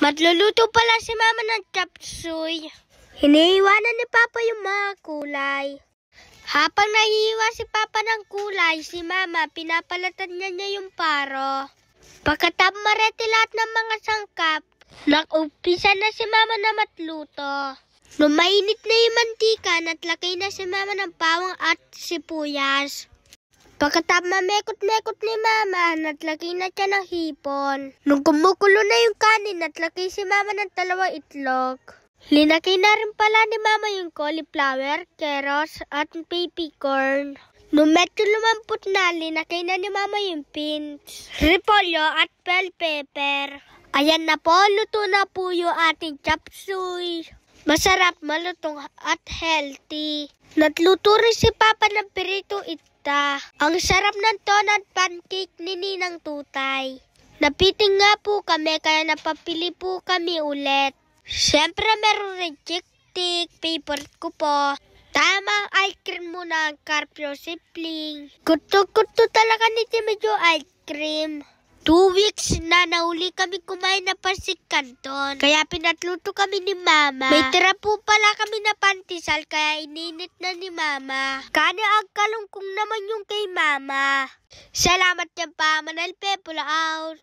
Magluluto pala si Mama ng chop suey. Hiniiwanan ni Papa yung mga kulay. Habang nahihiwa si Papa ng kulay, si Mama pinapalatan niya yung paro. Pagkatapos marete lahat ng mga sangkap, nag-umpisa na si Mama na matluto. Nung mainit na yung mantika, natlagay na si Mama ng bawang at sibuyas. Pagkatapos mamekot-mekot ni Mama, natlagay na siya ng hipon. Nung kumukulo na yung kanin, natlagay si Mama ng 2 itlog. Linagay na rin pala ni Mama yung cauliflower, carrots at baby corn. Nung medyo lumampot na, linagay na ni Mama yung beans, repolyo at bell pepper. Ayan na po, luto na po yung ating chop suey. Masarap, malutong at healthy. Nagluto rin si Papa ng pirito isda. Ang sarap ng donut pancake ni Ninang Tutay. Napiting nga po kami kaya napapili po kami ulit. Siyempre meron rin chick-tick, favorite ko po. Tamang ice cream muna ang Carpio sibling. Gusto talaga ni Timidyo ice cream. 2 weeks na nahuli kami kumain na pancit canton. Kaya pinatluto kami ni Mama. May tira po pala kami na pantisal kaya ininit na ni Mama. Kani ang kalungkong naman yung kay Mama. Salamat yan pa, Manal Pepula out.